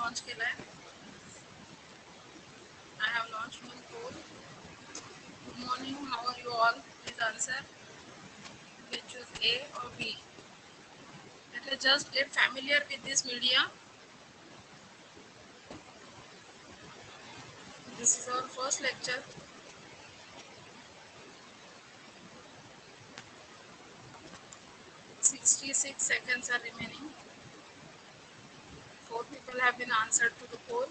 Launch केला आहे. I have launched one poll. Good morning, how are you all? Please answer. We choose A or B. Let us just get familiar with this media. This is our first lecture. 66 seconds are remaining. 4 people have been answered to the poll.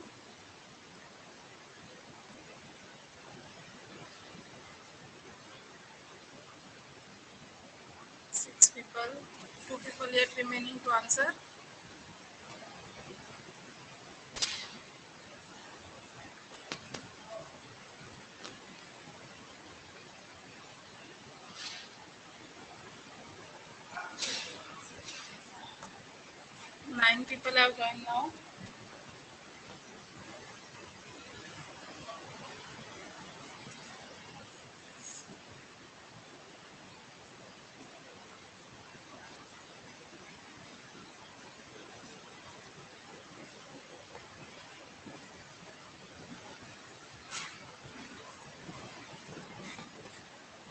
Six people, 2 people yet remaining to answer. Nine people have joined now.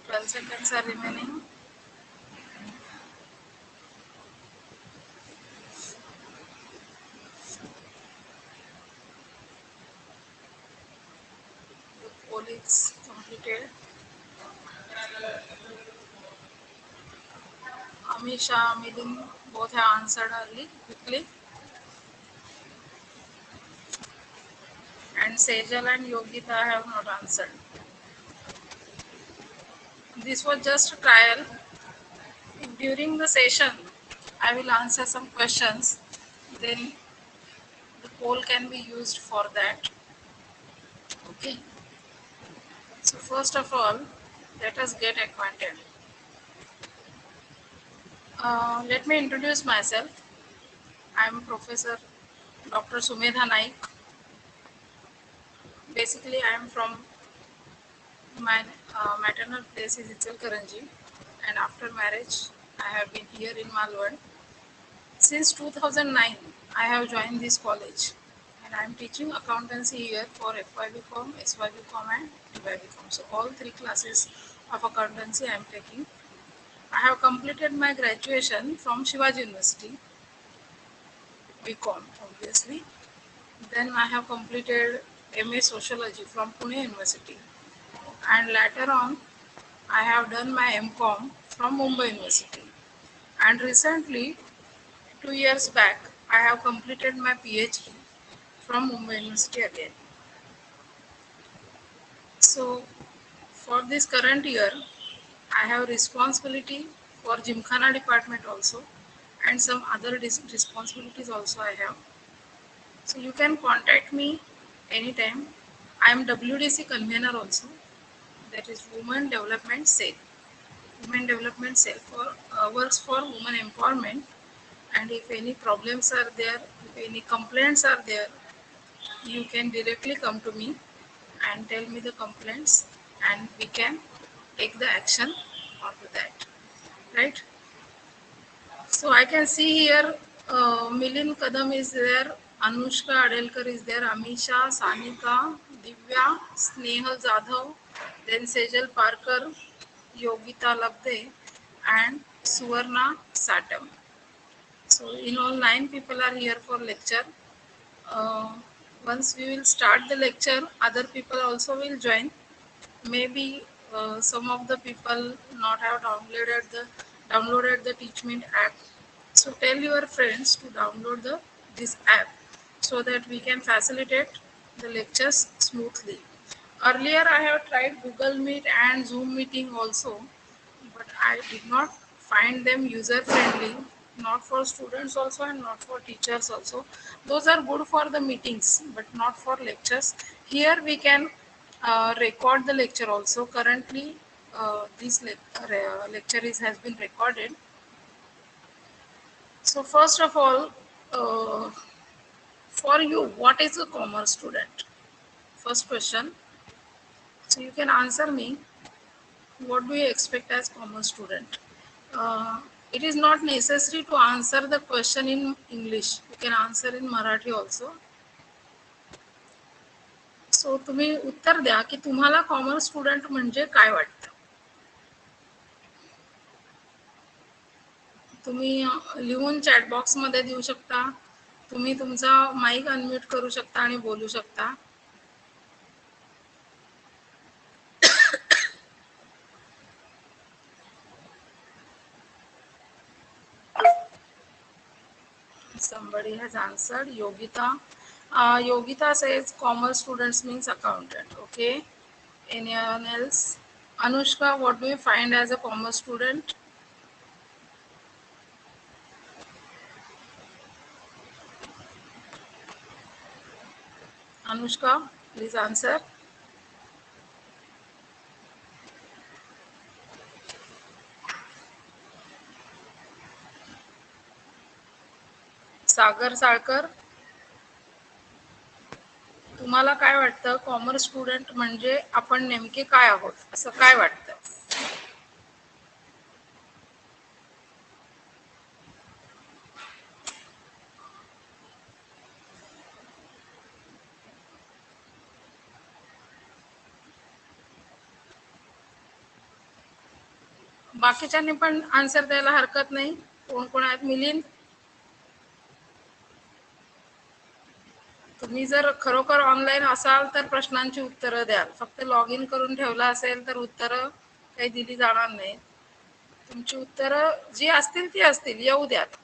Twelve seconds are remaining. The poll is completed. Amisha, Milin both have answered early, quickly. And Sejal and Yogita have not answered. This was just a trial. During the session, I will answer some questions. Then the poll can be used for that. Okay. So first of all, let us get acquainted. Let me introduce myself. I am Professor Dr. Sumedha Naik. Basically, I am from my maternal place is Ichalkaranji, and after marriage, I have been here in Malwad. Since 2009, I have joined this college, and I am teaching accountancy here for FYBCom, SYBCom, and DYBCom. So all three classes of accountancy I am taking. I have completed my graduation from Shivaji University, BCom obviously. Then I have completed MA Sociology from Pune University, and later on I have done my MCom from Mumbai University. And recently, 2 years back, I have completed my PhD from Mumbai University again. So, for this current year, I have responsibility for Gymkhana department also, and some other responsibilities also I have. So, you can contact me anytime. I am WDC convener also, that is Women Development Cell. Women Development Cell works for women empowerment, and if any problems are there, if any complaints are there, you can directly come to me and tell me the complaints, and we can take the action onto that, right? So I can see here Milin Kadam is there, Anushka Adelkar is there, Amisha, Sanika, Divya, Snehal Jadhav, then Sejal Parker, Yogita Labde, and Suvarna Satam. So in all, 9 people are here for lecture. uh, Once we will start the lecture, other people also will join. Maybe some of the people not have downloaded the Teachment app. So tell your friends to download this app so that we can facilitate the lectures smoothly. Earlier I have tried Google Meet and Zoom meeting also, but I did not find them user friendly, not for students also and not for teachers also. Those are good for the meetings, but not for lectures. Here we can record the lecture also. Currently, this lecture has been recorded. So first of all, uh, for you, what is a commerce student? First question. So you can answer me. What do you expect as commerce student? It is not necessary to answer the question in English. You can answer in Marathi also. सो तुम्ही उत्तर द्या की तुम्हाला commerce student म्हणजे काय वाटतं. तुम्ही लिहून chat बॉक्समध्ये देऊ शकता. तुम्ही तुमचा माईक अनम्यूट करू शकता आणि बोलू शकता. Somebody has answered. Yogita. Yogita says commerce students means accountant. Okay. Anyone else? Anushka, what do you find as a commerce student? Anushka, please answer. सागर साळकर, तुम्हाला काय वाटतं कॉमर्स स्टुडंट म्हणजे आपण नेमके काय आहोत असं काय वाटतं. बाकीच्यांनी पण आन्सर द्यायला हरकत नाही. कोण कोण आहेत? मिलिंद, तुम्ही जर खरोखर ऑनलाईन असाल तर प्रश्नांची उत्तरं द्याल. फक्त लॉग इन करून ठेवलं असेल तर उत्तरं काही दिली जाणार नाही. तुमची उत्तरं जी असतील ती असतील, येऊ द्यात.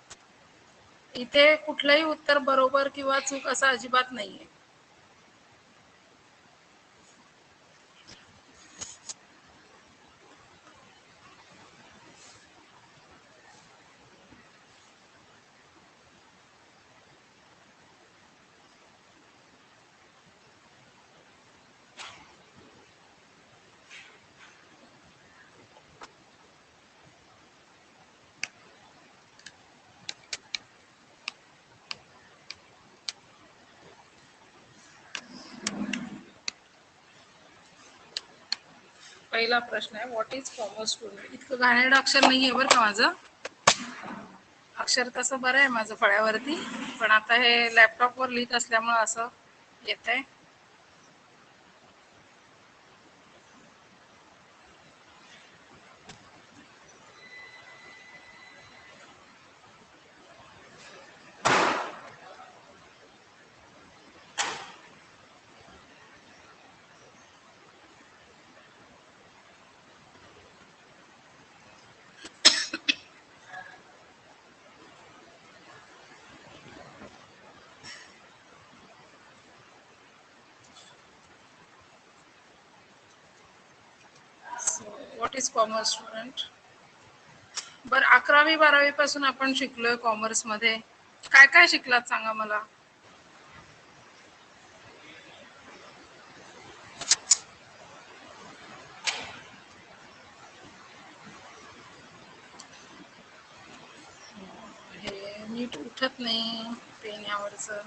इथे कुठलंही उत्तर बरोबर किंवा चूक असं अजिबात नाहीये. पहिला प्रश्न आहे, व्हॉट इज कॉमर्स स्टुडंट. इतकं घाणेरडं अक्षर नाहीये बरं का माझं. अक्षर तसं बरं आहे माझं फळ्यावरती, पण आता हे लॅपटॉपवर लिहित असल्यामुळं असं येत आहे. What is commerce student. बरं, 11वी-12वी पासून आपण शिकलोय कॉमर्स मध्ये. काय काय शिकलात सांगा मला. हे नीट उठत नाही पेन यावरचं.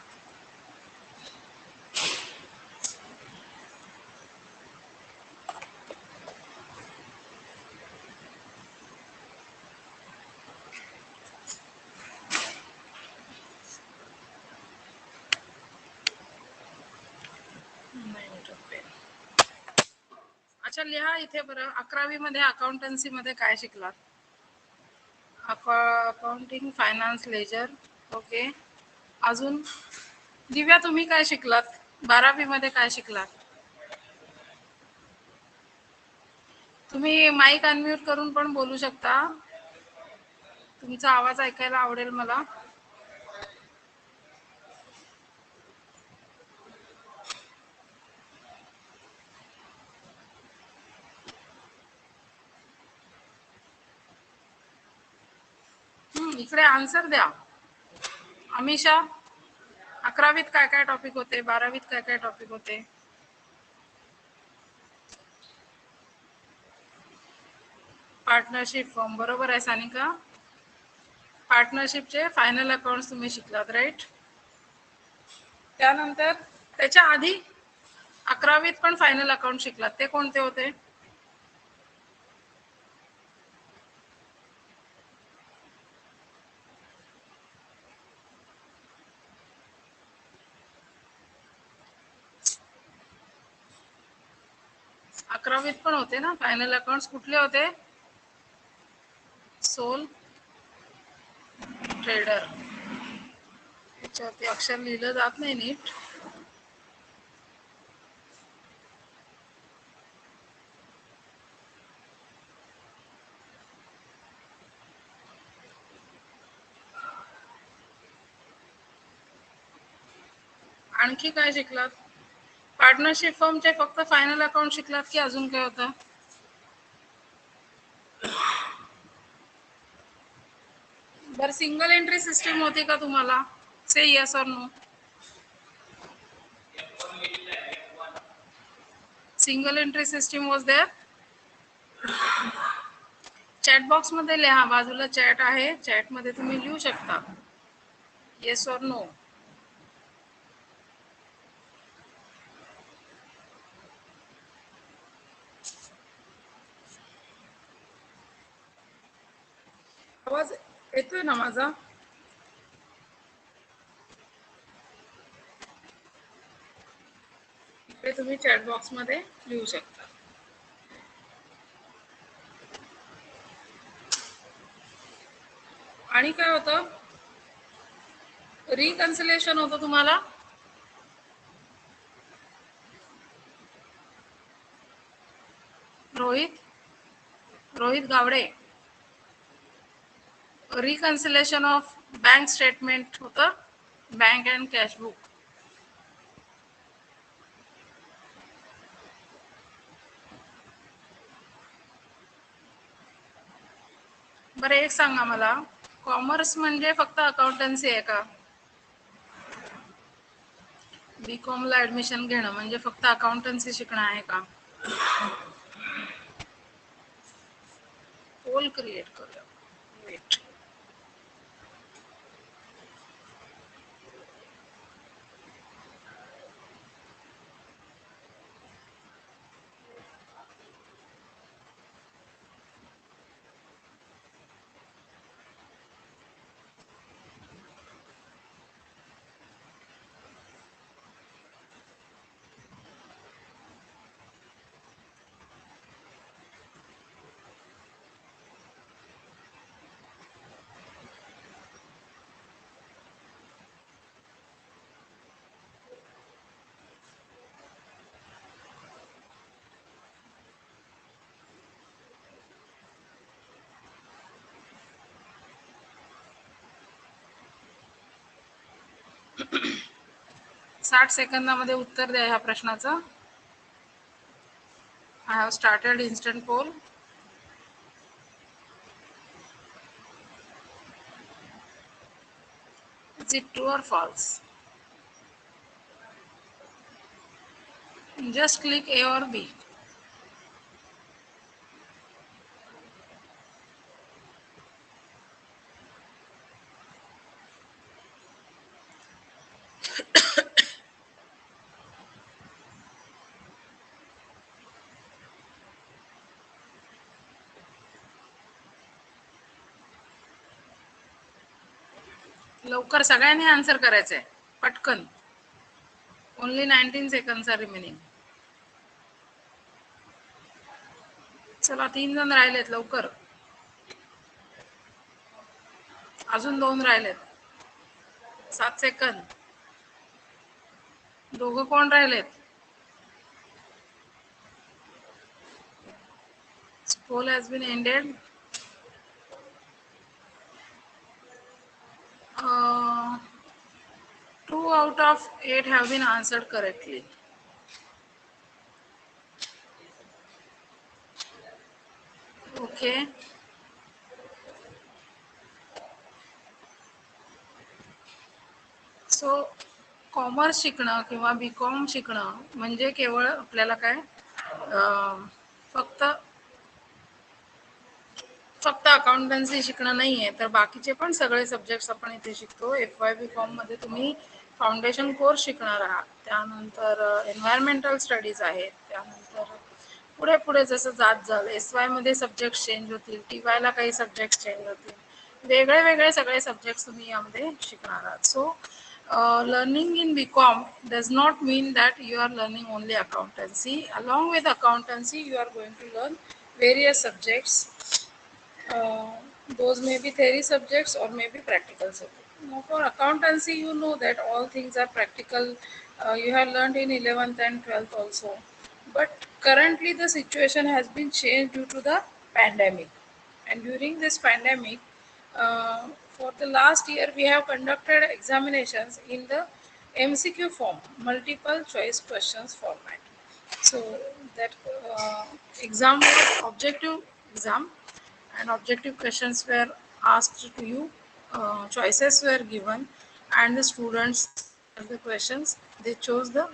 नाही उठत पेन. अच्छा, लिहा इथे बरं. 11वी मध्ये अकाउंटन्सी मध्ये काय शिकलात. Accounting, finance, ledger. ओके. अजून दिव्या, तुम्ही काय शिकलात. 12वी मध्ये काय शिकलात. तुम्ही माईक अनम्यूट करून पण बोलू शकता. तुमचा आवाज ऐकायला आवडेल मला. इकडे आन्सर द्या. अमिषा, 11वीत काय काय टॉपिक होते, 12वीत काय काय टॉपिक होते. पार्टनरशिप फॉर्म, बरोबर आहे सानिका. पार्टनरशिपचे फायनल अकाउंट तुम्ही शिकलात, राईट. त्यानंतर त्याच्या आधी 11वीत पण फायनल अकाउंट शिकलात, ते कोणते होते. 11वीत पण होते ना फायनल अकाउंट्स, कुठले होते? Soul trader. याच्यावरती अक्षर लिहिलं जात नाही नीट. आणखी काय शिकलात? पार्टनरशिप फर्मचे फक्त फायनल अकाउंट शिकलात की अजून काय होतं? बरं, सिंगल एंट्री सिस्टीम होती का तुम्हाला? से यस और no. Single entry system was there. Chat box मध्ये लिहा, बाजूला चॅट आहे, चॅट मध्ये तुम्ही लिहू शकता येस और नो. आवाज येतोय ना माझा? इकडे तुम्ही चॅट बॉक्स मध्ये लिहू शकता. आणि काय होतं? रिकन्सिलेशन होतं तुम्हाला. Rohit Gawde, reconciliation of bank statement होतं, बँक अँड कॅशबुक. बरं, एक सांगा मला, कॉमर्स म्हणजे फक्त अकाउंटन्सी आहे का? बीकॉम ला ऍडमिशन घेणं म्हणजे फक्त अकाउंटन्सी शिकणं आहे का? पोल क्रिएट करूया. वेट. साठ सेकंदामध्ये उत्तर द्या ह्या प्रश्नाचं. I have started instant poll. Is it true or false? Just click A or B. लवकर सगळ्यांनी आन्सर करायचंय, पटकन. Only 19 seconds are remaining. चला, 3 जण राहिलेत, लवकर. अजून 2 राहिलेत. 7 सेकंद. दोघं कोण राहिलेत? Poll has been ended. 2 out of 8 have been answered correctly. Okay. So commerce शिकणं किंवा बीकॉम शिकणं म्हणजे केवळ आपल्याला काय, फक्त अकाउंटन्सी शिकणं नाहीये, तर बाकीचे पण सगळे सब्जेक्ट्स आपण इथे शिकतो. FY बीकॉम मध्ये तुम्ही फाउंडेशन कोर्स शिकणार आहात, त्यानंतर एन्व्हायरमेंटल स्टडीज आहेत, त्यानंतर पुढे पुढे जसं जात जाल SY मध्ये सब्जेक्ट चेंज होतील, TY ला काही सब्जेक्ट चेंज होतील, वेगळे वेगळे सगळे सब्जेक्ट तुम्ही यामध्ये शिकणार आहात. सो Learning in BCom does not mean that you are learning only accountancy. Along with accountancy, you are going to learn various subjects. Uh, those may be theory subjects or maybe practical subjects. Now, for accountancy, you know that all things are practical. You have learned in 11th and 12th also. But currently, the situation has been changed due to the pandemic. And during this pandemic, for the last year, we have conducted examinations in the MCQ form, multiple choice questions format. So that exam was objective exam, and objective questions were asked to you. Choices were given, and the students answered the questions. They chose the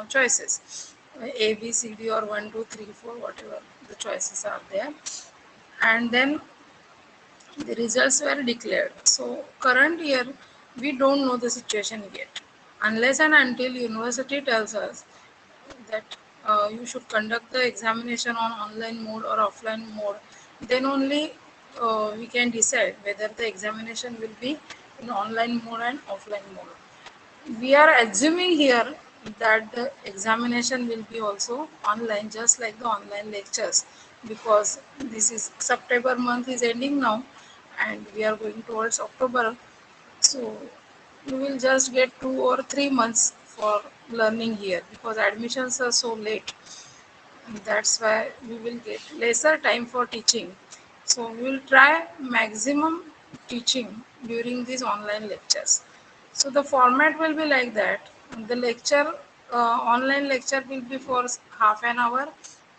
choices, A, B, C, D, or 1, 2, 3, 4, whatever the choices are there, and then the results were declared. So current year, we don't know the situation yet, unless and until university tells us that you should conduct the examination on online mode or offline mode. Then only we can decide whether the examination will be in online mode and offline mode. We are assuming here that the examination will be also online, just like the online lectures, because this is September month is ending now, and we are going towards October. So you will just get 2 or 3 months for learning here, because admissions are so late. That's why we will get lesser time for teaching. So we will try maximum teaching during these online lectures. So the format will be like that. The lecture, online lecture will be for half an hour.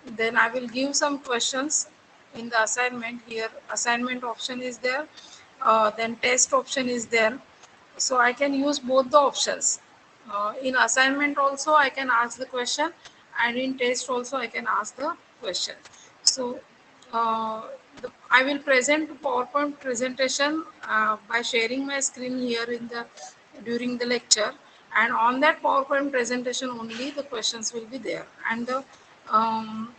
Then I will give some questions in the assignment. Here assignment option is there. Then test option is there. So I can use both the options. In assignment also I can ask the question, and in test also I can ask the question. So uh, I will present PowerPoint presentation by sharing my screen here in the during the lecture, and on that PowerPoint presentation only the questions will be there, and the um,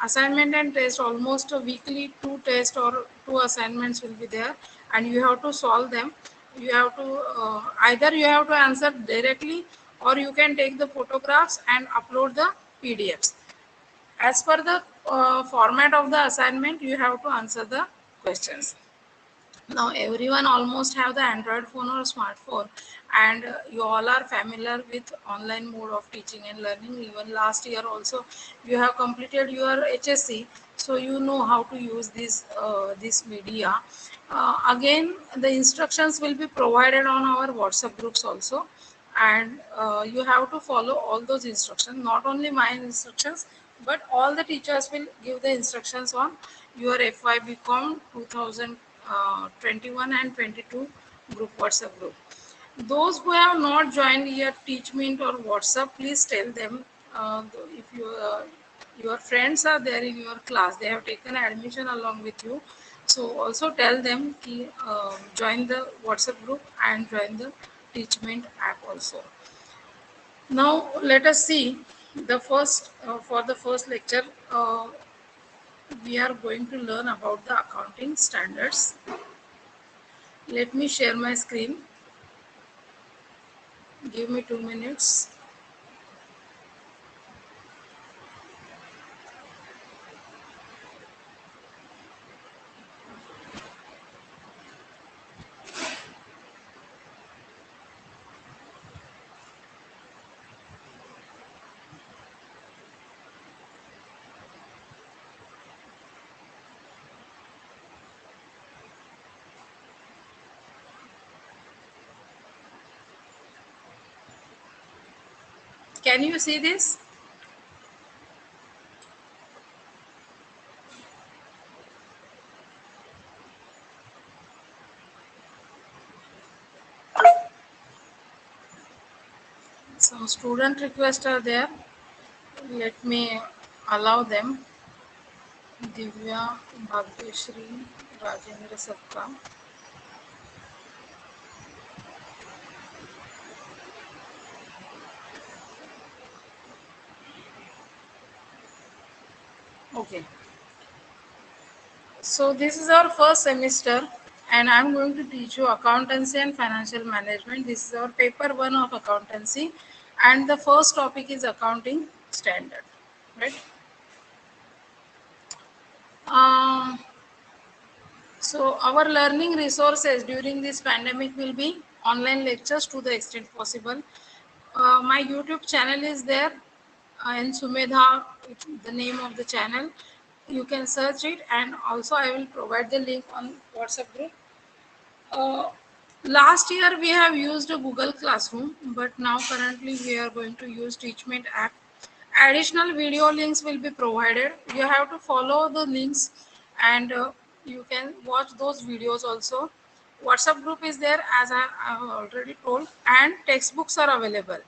assignment and test, almost a weekly two tests or two assignments will be there, and you have to solve them. You have to either you have to answer directly, or you can take the photographs and upload the PDFs. As per the format of the assignment, you have to answer the questions. Now everyone almost have the Android phone or smartphone, and you all are familiar with online mode of teaching and learning. Even last year also you have completed your HSC, so you know how to use this media. Again, the instructions will be provided on our WhatsApp groups also, and you have to follow all those instructions, not only my instructions, but all the teachers will give the instructions on your FYBCom 2021 and 22 group, WhatsApp group. Those who have not joined yet Teachmeet or WhatsApp, please tell them. If your friends are there in your class, they have taken admission along with you. So also tell them to join the WhatsApp group and join the Teachmeet app also. Now let us see the first for the first lecture. We are going to learn about the accounting standards. Let me share my screen. Give me 2 minutes. Can you see this? Some student requests are there. Let me allow them. Divya, Bhagyashri, Rajendra Sapka. Okay. So this is our first semester, and I'm going to teach you accountancy and financial management. This is our paper 1 of accountancy, and the first topic is accounting standard, right? Um, so our learning resources during this pandemic will be online lectures to the extent possible. My YouTube channel is there, and Sumedha, the name of the channel. You can search it, and also I will provide the link on WhatsApp group. Uh, Last year we have used a Google Classroom, but now currently we are going to use Teachment app. Additional video links will be provided. You have to follow the links, and you can watch those videos also. WhatsApp group is there, as I have already told, and textbooks are available.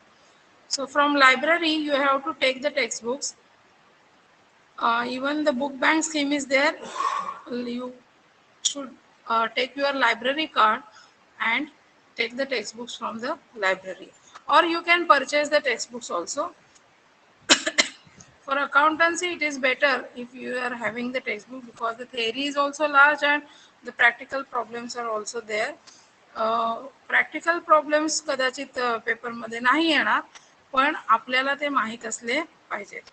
So from library you have to take the textbooks. Even the book bank scheme is there. You should take your library card and take the textbooks from the library, or you can purchase the textbooks also. For accountancy it is better if you are having the textbook, because the theory is also large and the practical problems are also there. Practical problems कदाचित पेपरमध्ये नाही येणार, पण आपल्याला ते माहीत असले पाहिजेत.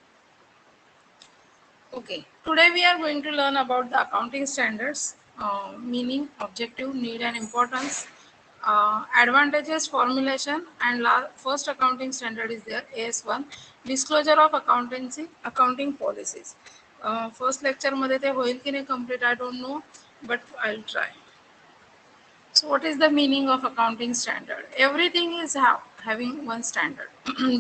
Okay, today we are going to learn about the accounting standards, meaning, objective, need and importance, advantages, formulation, and first accounting standard is there, AS1, disclosure of accountancy, accounting policies. First lecture मध्ये ते होईल की नाही complete, I don't know, but I'll try. So what is the meaning of accounting standard? Everything is having one standard.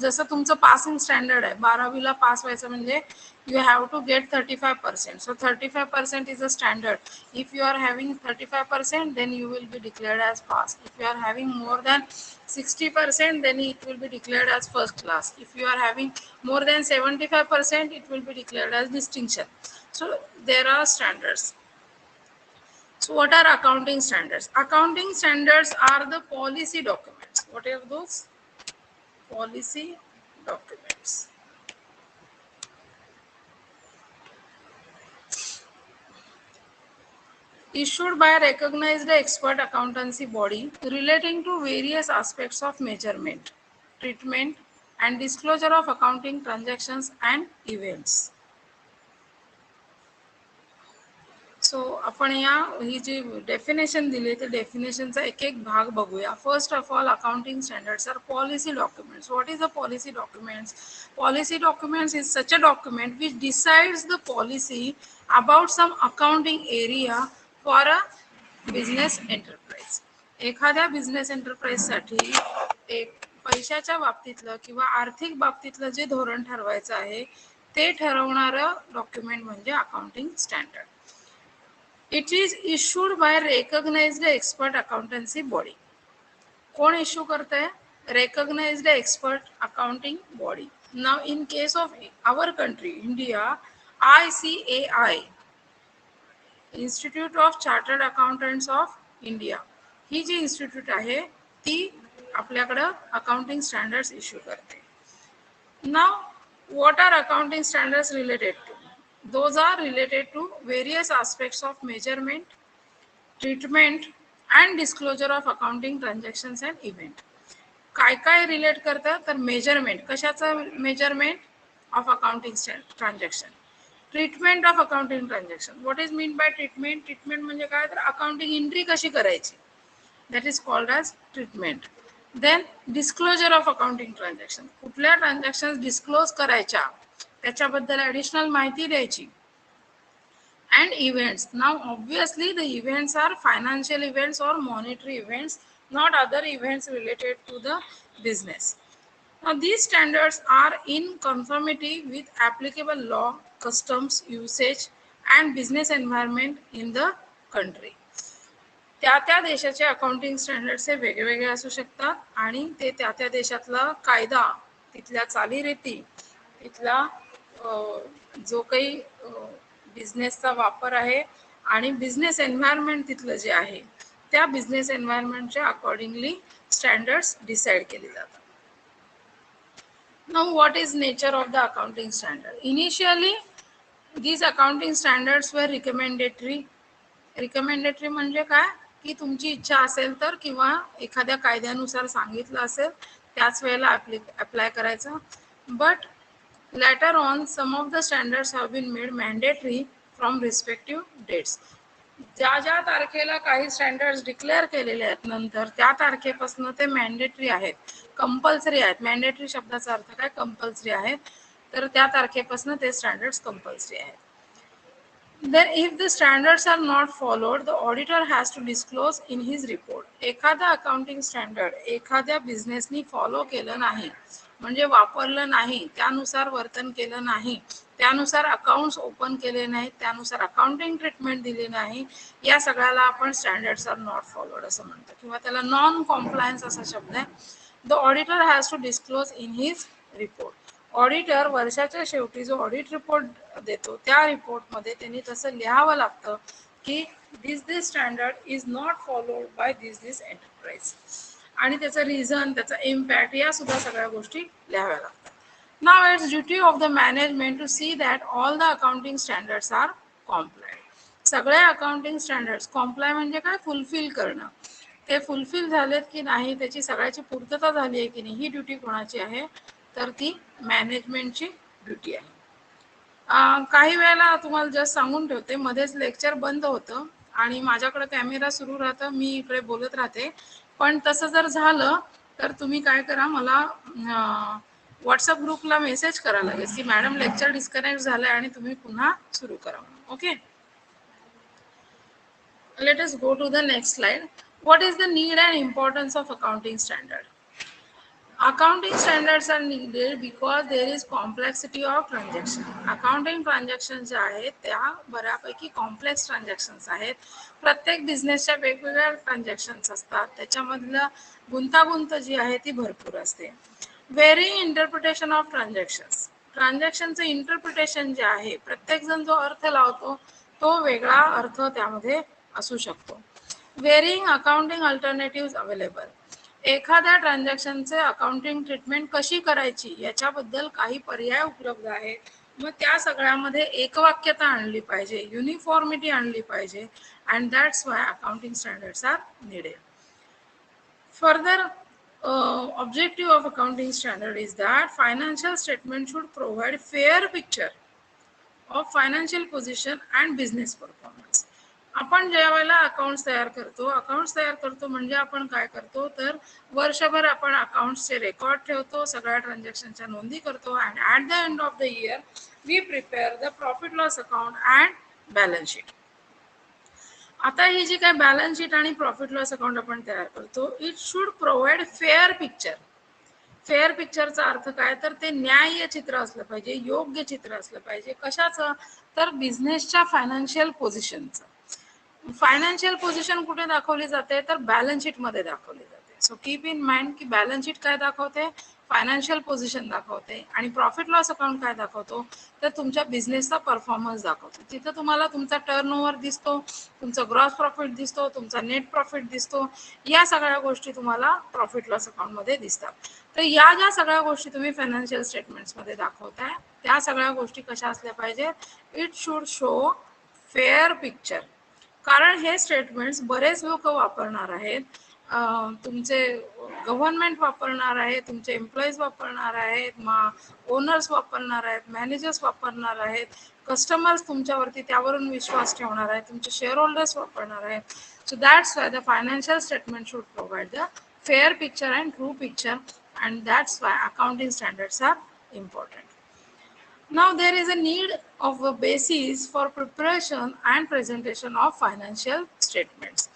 जसं तुमचं passing standard आहे, 12वीला पास व्हायचं म्हणजे you have to get 35%. So 35% is a standard. If you are having 35%, then you will be declared as pass. If you are having more than 60%, then it will be declared as first class. If you are having more than 75%, it will be declared as distinction. So there are standards. So what are accounting standards? Accounting standards are the policy documents. What are those? Policy documents. Issued by a recognized expert accountancy body relating to various aspects of measurement, treatment, and disclosure of accounting transactions and events. सो आपण या ही जी definition दिली ते डेफिनेशनचा एक एक भाग बघूया. First of all, accounting standards are policy documents. What is a policy documents? Policy documents is such a document which decides the policy about some accounting area for a business enterprise. एखाद्या business एंटरप्राइजसाठी एक पैशाच्या बाबतीतलं किंवा आर्थिक बाबतीतलं जे धोरण ठरवायचं आहे ते ठरवणारं document म्हणजे accounting standard. It is issued by recognized expert accountancy body. कौन इश्यू करता है? Recognized expert accounting body. Now in case of our country, India, ICAI, Institute of Chartered Accountants of India, ही जी इन्स्टिट्यूट आहे ती आपल्याकडं accounting standards issue करते. Now what are accounting standards related to? Those are related to various aspects of measurement, treatment, and disclosure of accounting transactions and event. काय काय relate करतं? तर मेजरमेंट. कशाचं measurement? Of accounting transaction. Treatment of accounting transaction. What is mean by treatment? Treatment म्हणजे काय? तर accounting entry कशी करायची, that is called as treatment. Then disclosure of accounting transaction. कुठल्या ट्रान्झॅक्शन डिस्क्लोज करायच्या त्याच्याबद्दल ॲडिशनल माहिती द्यायची. And events. Now obviously the events are financial events or monetary events, not other events related to the business. Now these standards are in conformity with applicable law, customs, usage and business environment in the country. त्या त्या देशाचे accounting standards हे वेगवेगळे असू शकतात आणि ते त्या त्या देशातला कायदा, तिथल्या चालीरीती, तिथला जो काही बिझनेसचा वापर आहे आणि बिझनेस एन्व्हायरमेंट तिथलं जे आहे त्या बिझनेस एन्व्हायरमेंटच्या अकॉर्डिंगली स्टँडर्ड्स डिसाइड केले जातात. Now what is nature of the accounting standard? Initially these accounting standards were recommendatory. Recommendatory म्हणजे काय? की तुमची इच्छा असेल तर किंवा एखाद्या कायद्यानुसार सांगितलं असेल त्याच वेळेला अप्लाय करायचं. But later on some of the standards have been made mandatory from respective dates. ज्या ज्या तारखेला काही स्टँडर्ड्स डिक्लेअर केलेले आहेत नंतर त्या तारखेपासून ते मॅन्डेटरी आहेत, कंपल्सरी आहेत. मॅन्डेटरी शब्दाचा अर्थ काय? कंपल्सरी आहेत. तर त्या तारखेपासून ते स्टँडर्ड्स कंपल्सरी आहेत. Then if the standards are not followed, the auditor has to disclose in his report. एखादा अकाउंटिंग स्टँडर्ड एखाद्या बिझनेसनी फॉलो केलं नाही, म्हणजे वापरलं नाही, त्यानुसार वर्तन केलं नाही, त्यानुसार अकाउंट्स ओपन केले नाहीत, त्यानुसार अकाउंटिंग ट्रीटमेंट दिली नाही, या सगळ्याला आपण स्टँडर्ड्स आर नॉट फॉलोड असं म्हणतो किंवा त्याला नॉन कॉम्प्लायन्स असा शब्द आहे. The auditor has to disclose in his report. Auditor वर्षाच्या शेवटी जो ऑडिट रिपोर्ट देतो त्या रिपोर्टमध्ये त्यांनी तसं लिहावं लागतं की this standard is not followed by this enterprise, आणि त्याचं रिझन, त्याचा इम्पॅक्ट, या सुद्धा सगळ्या गोष्टी लिहाव्या लागतात. नाव it's duty of the management to see that all the accounting standards are comply. सगळे अकाउंटिंग स्टँडर्ड्स कॉम्प्लाय म्हणजे काय? फुलफिल करणं. ते फुलफिल झालेत की नाही, त्याची सगळ्याची पूर्तता झाली आहे की नाही, ही ड्युटी कोणाची आहे? तर ती मॅनेजमेंटची ड्युटी आहे. काही वेळेला तुम्हाला जस्ट सांगून ठेवते, मध्येच लेक्चर बंद होतं आणि माझ्याकडे कॅमेरा सुरू राहतं, मी इकडे बोलत राहते. पण तसं जर झालं तर तुम्ही काय करा, मला व्हॉट्सअप ग्रुपला मेसेज करा लगेच की मॅडम लेक्चर डिस्कनेक्ट झालंय आणि तुम्ही पुन्हा सुरू करा. Okay, let us go to the next slide. What is the need and importance of accounting standard? Accounting standards are needed because there is complexity of transaction. Accounting transactions ज्या आहेत त्या बऱ्यापैकी कॉम्प्लेक्स ट्रान्झॅक्शन्स आहेत. प्रत्येक बिझनेसच्या वेगवेगळ्या transactions असतात, त्याच्यामधलं गुंतागुंत जी आहे ती भरपूर असते. Varying interpretation of transactions. ट्रान्झॅक्शनचं interpretation जे आहे, प्रत्येक जण जो अर्थ लावतो तो वेगळा अर्थ त्यामध्ये असू शकतो. Varying accounting alternative available. एखाद्या ट्रान्झॅक्शनचे अकाउंटिंग ट्रीटमेंट कशी करायची याच्याबद्दल काही पर्याय उपलब्ध आहेत. मग त्या सगळ्यामध्ये एकवाक्यता आणली पाहिजे, युनिफॉर्मिटी आणली पाहिजे, and that's why accounting standards are needed. Further objective of accounting standard is that financial statement should provide fair picture of financial position and business performance. आपण ज्या वेळेला अकाउंट्स तयार करतो म्हणजे आपण काय करतो, तर वर्षभर आपण अकाउंट्सचे रेकॉर्ड ठेवतो, सगळ्या ट्रान्झॅक्शनच्या नोंदी करतो, and at the end of the year we prepare the profit loss account and balance sheet. आता ही जी काय बॅलन्स शीट आणि प्रॉफिट लॉस अकाउंट आपण तयार करतो, it should provide fair picture. Fair पिक्चरचा अर्थ काय? तर ते न्याय्य चित्र असलं पाहिजे, योग्य चित्र असलं पाहिजे. कशाचं? तर बिझनेसच्या फायनान्शियल पोझिशनचं. फायनान्शियल पोझिशन कुठे दाखवली जाते? तर बॅलन्स शीट मध्ये दाखवली जाते. सो कीप इन माइंड की बॅलन्स शीट काय दाखवते? फायनान्शियल पोझिशन दाखवते. आणि प्रॉफिट लॉस अकाउंट काय दाखवतो? तर तुमच्या बिझनेसचा परफॉर्मन्स दाखवतो. तिथं तुम्हाला तुमचा टर्नओव्हर दिसतो, तुमचा ग्रॉस प्रॉफिट दिसतो, तुमचा नेट प्रॉफिट दिसतो, या सगळ्या गोष्टी तुम्हाला प्रॉफिट लॉस अकाउंट मध्ये दिसतात. तर या ज्या सगळ्या गोष्टी तुम्ही फायनान्शियल स्टेटमेंट्स मध्ये दाखवताय त्या सगळ्या गोष्टी कशा असल्या पाहिजे? It should show fair picture. कारण हे स्टेटमेंट्स बरेच लोक वापरणार आहेत. तुमचे गव्हर्नमेंट वापरणार आहे, तुमचे एम्प्लॉईज वापरणार आहेत, ओनर्स वापरणार आहेत, मॅनेजर्स वापरणार आहेत, कस्टमर्स तुमच्यावरती त्यावरून विश्वास ठेवणार आहेत, तुमचे शेअर होल्डर्स वापरणार आहेत. So that's why the financial statement should provide the fair picture and true picture, and that's why accounting standards are important. Now there is a need of a basis for preparation and presentation of financial statements.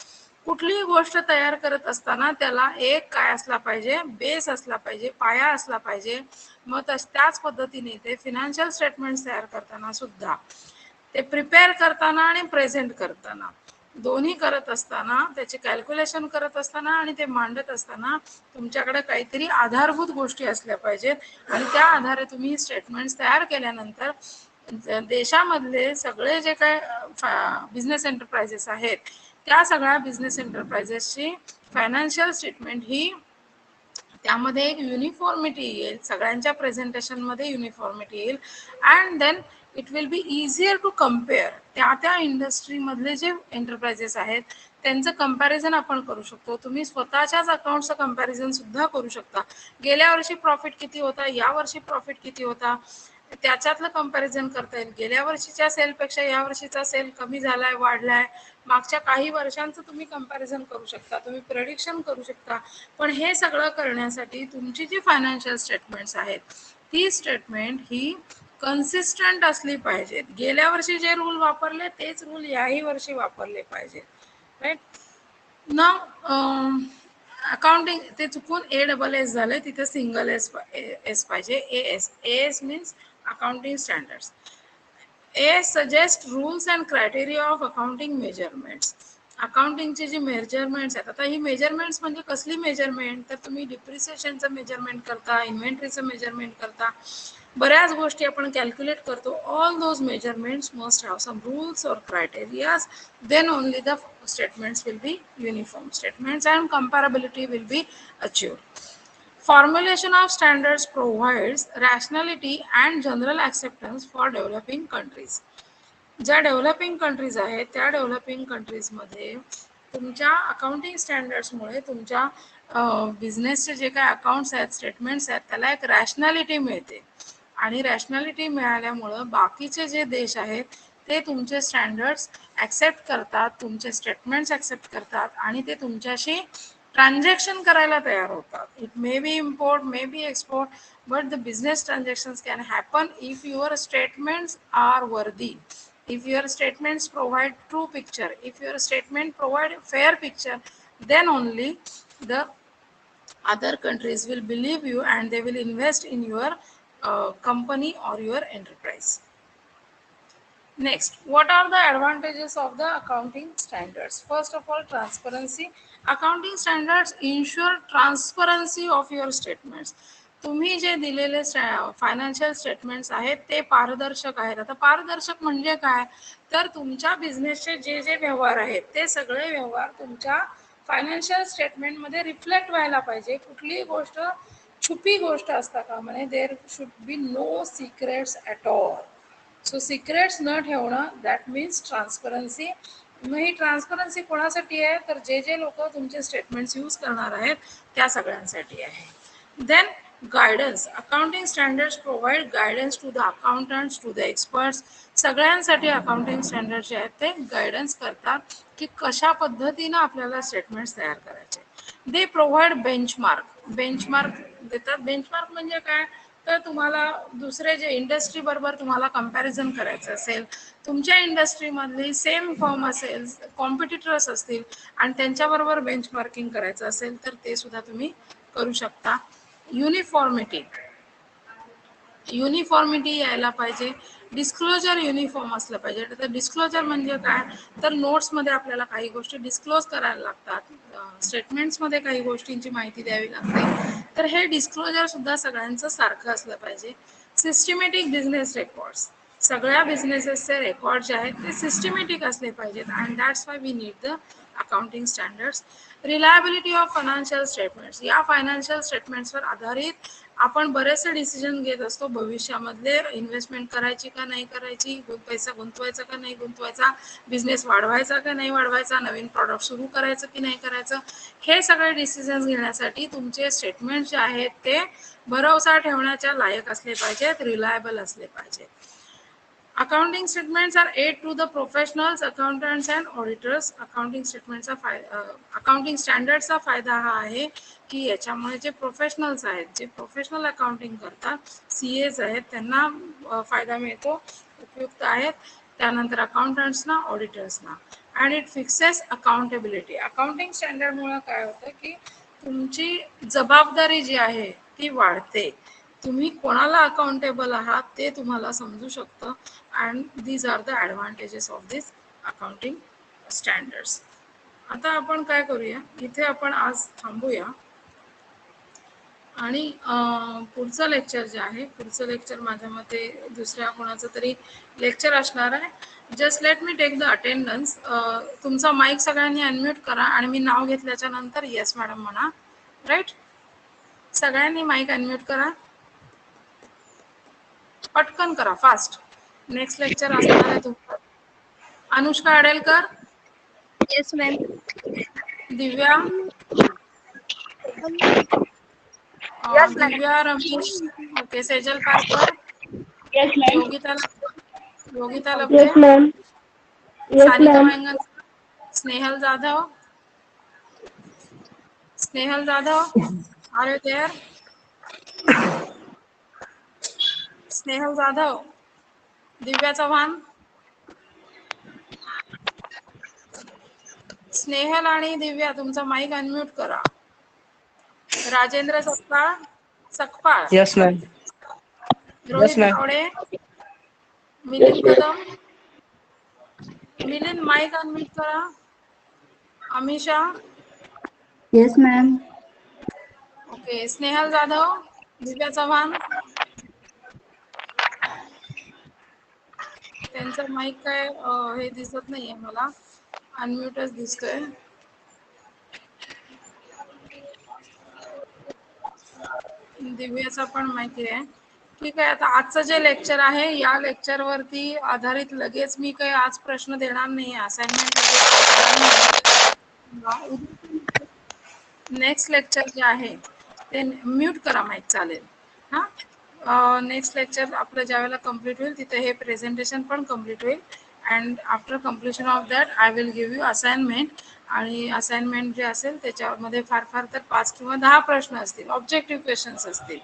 कुठलीही गोष्ट तयार करत असताना त्याला एक काय असला पाहिजे? बेस असला पाहिजे, पाया असला पाहिजे. मग त्याच पद्धतीने ते फायनान्शियल स्टेटमेंट्स तयार करताना सुद्धा, ते प्रिपेअर करताना आणि प्रेझेंट करताना, दोन्ही करत असताना, त्याचे कॅल्क्युलेशन करत असताना आणि ते मांडत असताना तुमच्याकडे काहीतरी आधारभूत गोष्टी असल्या पाहिजेत. आणि त्या आधारे तुम्ही स्टेटमेंट्स तयार केल्यानंतर देशामधले सगळे जे काय बिझनेस एंटरप्राइजेस आहेत त्या सगळ्या बिझनेस एंटरप्राइजेसची फायनान्शियल स्टेटमेंट ही त्यामध्ये एक युनिफॉर्मिटी येईल, सगळ्यांच्या प्रेझेंटेशन मध्ये युनिफॉर्मिटी येईल. And then it will be easier to compare. त्या इंडस्ट्रीमधले जे एंटरप्राइजेस आहेत त्यांचं कंपॅरिझन आपण करू शकतो. तुम्ही स्वतःच्याच अकाउंटचं कंपॅरिझन सुद्धा करू शकता. गेल्या वर्षी प्रॉफिट किती होता, या वर्षी प्रॉफिट किती होता, त्याच्यातलं कंपॅरिझन करता येईल. गेल्या वर्षीच्या सेलपेक्षा या वर्षीचा सेल कमी झालाय, वाढलाय, मागच्या काही वर्षांचं तुम्ही कंपॅरिझन करू शकता, तुम्ही प्रेडिक्शन करू शकता. पण हे सगळं करण्यासाठी तुमची जी फायनान्शियल स्टेटमेंट्स आहेत, ती स्टेटमेंट ही कन्सिस्टंट असली पाहिजेत. गेल्या वर्षी जे रूल वापरले तेच रूल याही वर्षी वापरले पाहिजेत. राईट ना. अकाउंटिंग ते चुकून ASS झालंय, तिथे सिंगल एस पाहिजे. S means accounting standards. Suggest rules and criteria of accounting measurements. अकाउंटिंगचे जे मेजरमेंट्स आहेत, आता ही मेजरमेंट्स म्हणजे कसली मेजरमेंट, तर तुम्ही डिप्रिसिएशनचं मेजरमेंट करता, इन्व्हेंटरीचं मेजरमेंट करता, बऱ्याच गोष्टी आपण कॅल्क्युलेट करतो. All those measurements must have some rules or criterias, then only the statements will be uniform statements and comparability will be achieved. Formulation of standards provides rationality and general acceptance for developing countries. ज्या developing countries आहेत त्या developing कंट्रीजमध्ये तुमच्या accounting स्टँडर्ड्समुळे तुमच्या बिझनेसचे जे काय accounts आहेत, statements आहेत, त्याला एक रॅशनॅलिटी मिळते. आणि रॅशनॅलिटी मिळाल्यामुळं बाकीचे जे देश आहेत ते तुमचे स्टँडर्ड्स ॲक्सेप्ट करतात, तुमचे स्टेटमेंट्स ॲक्सेप्ट करतात आणि ते तुमच्याशी ट्रान्झॅक्शन करायला तयार होतात. It may be import, may be export, but the business transactions can happen if your statements are worthy, if your statements provide true picture, if your statement provide fair picture, then only the other countries will believe you and they will invest in your company or your enterprise. Next, what are the advantages of the accounting standards? First of all, transparency. Accounting standards ensure transparency of your statements. तुम्ही जे दिलेले financial statements आहेत ते पारदर्शक आहेत. आता पारदर्शक म्हणजे काय, तर तुमच्या बिझनेसचे जे जे व्यवहार आहेत ते सगळे व्यवहार तुमच्या फायनान्शियल स्टेटमेंटमध्ये रिफ्लेक्ट व्हायला पाहिजे. कुठलीही गोष्ट छुपी गोष्ट असता कामा नये. There should be no secrets at all. So secrets न ठेवणं, दॅट मीन्स ट्रान्सपरन्सी. मग ही ट्रान्सपरन्सी कोणासाठी आहे, तर जे जे लोक तुमचे स्टेटमेंट्स यूज करणार आहेत त्या सगळ्यांसाठी आहे. Then guidance. Accounting standards provide guidance to the accountants, to the experts. सगळ्यांसाठी अकाउंटिंग स्टँडर्ड जे आहेत ते गायडन्स करतात की कशा पद्धतीनं आपल्याला स्टेटमेंट्स तयार करायचे. They provide benchmark. बेंचमार्क देतात. बेंचमार्क म्हणजे काय, तर तुम्हाला दुसरे जे इंडस्ट्री बरोबर तुम्हाला कंपॅरिझन करायचं असेल, तुमच्या इंडस्ट्रीमधली सेम फर्म असेल, कॉम्पिटिटर्स असतील आणि त्यांच्याबरोबर बेंचमार्किंग करायचं असेल तर ते सुद्धा तुम्ही करू शकता. युनिफॉर्मिटी यायला पाहिजे. डिस्क्लोजर युनिफॉर्म असलं पाहिजे. तर डिस्क्लोजर म्हणजे काय, तर नोट्समध्ये आपल्याला काही गोष्टी डिस्क्लोज करायला लागतात, स्टेटमेंट्समध्ये काही गोष्टींची माहिती द्यावी लागते, तर हे डिस्क्लोजर सुद्धा सगळ्यांचं सारखं असलं पाहिजे. Systematic business records. सगळ्या बिझनेसेसचे रेकॉर्ड जे आहेत ते सिस्टमॅटिक असले पाहिजेत and that's why we need the accounting standards. Reliability of financial statements. या फायनान्शियल स्टेटमेंट्सवर आधारित आपण बरेचसे डिसिजन घेत असतो. भविष्यामध्ये इन्व्हेस्टमेंट करायची का नाही करायची, पैसा गुंतवायचा का नाही गुंतवायचा, बिझनेस वाढवायचा का नाही वाढवायचा, नवीन प्रॉडक्ट सुरू करायचं की नाही करायचं, हे सगळे डिसिजन घेण्यासाठी तुमचे स्टेटमेंट जे आहेत ते भरोसा ठेवण्याच्या लायक असले पाहिजेत, रिलायबल असले पाहिजेत. Accounting statements are aid to the professionals, accountants and auditors. Accounting स्टेटमेंटचा अकाउंटिंग स्टँडर्डचा फायदा हा आहे की याच्यामुळे जे प्रोफेशनल्स आहेत, जे प्रोफेशनल अकाउंटिंग करतात, CAs आहेत, त्यांना फायदा मिळतो, उपयुक्त आहेत. त्यानंतर अकाउंटंट्सना, ऑडिटर्सना. And it fixes accountability. Accounting स्टँडर्डमुळे काय होतं की तुमची जबाबदारी जी आहे ती वाढते. तुम्ही कोणाला अकाउंटेबल आहात ते तुम्हाला समजू शकतं. And these are the advantages of this accounting standards. आता आपण काय करूया, इथे आपण आज थांबूया आणि पुढचं लेक्चर जे आहे, पुढचं लेक्चर माझ्या मते दुसऱ्या कोणाचं तरी लेक्चर असणार आहे. Just let me take the attendance. तुमचा माईक सगळ्यांनी अनम्यूट करा आणि मी नाव घेतल्याच्या नंतर येस मॅडम म्हणा. राईट, सगळ्यांनी माईक अनम्यूट करा, पटकन करा, फास्ट. नेक्स्ट लेक्चर असणार आहे तुमचं. Anushka Adelkar. Yes ma'am. Divya, Divya, Ramesh, okay, Sejal Parkar, Yogita, Yogita Labde, Sanika Wangan, Snehal Jadhav, Snehal Jadhav, are you there? Snehal Jadhav, Divya Chavan, Snehal आणि दिव्या तुमचा माईक अनम्यूट करा. Rajendra Sakpal, Sakpal, yes ma'am. Rohit Gawde, Milind Kadam, Milind mike unmute करा. Amisha, yes ma'am. Okay, Snehal Jadhav, Divya Chavan, त्यांचा माईक काय हे दिसत नाहीये मला, अनम्यूटच दिसतोय. दिव्याचा पण माहिती आहे. ठीक आहे, आता आजचं जे लेक्चर आहे या लेक्चर वरती आधारित लगेच मी काही आज प्रश्न देणार नाही, असाइनमेंट नेक्स्ट लेक्चर जे आहे ते म्यूट करा माईक, चालेल हा. नेक्स्ट लेक्चर आपलं ज्यावेळेला कम्प्लीट होईल तिथे हे प्रेझेंटेशन पण कम्प्लीट होईल. And after completion of that I will give you assignment. आणि असाइनमेंट जे असेल त्याच्यामध्ये फार फार तर 5 किंवा 10 प्रश्न असतील, ऑब्जेक्टिव्ह क्वेश्चन्स असतील,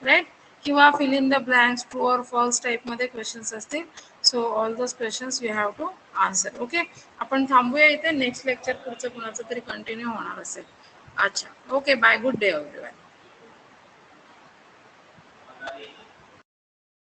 राईट, किंवा fill in the blanks, true or false टाईपमध्ये क्वेश्चन्स असतील. So all those questions you have to answer. Okay, आपण थांबूया इथे, नेक्स्ट लेक्चर पुढचं कुणाचं तरी कंटिन्यू होणार असेल. अच्छा, okay, bye, good day everyone.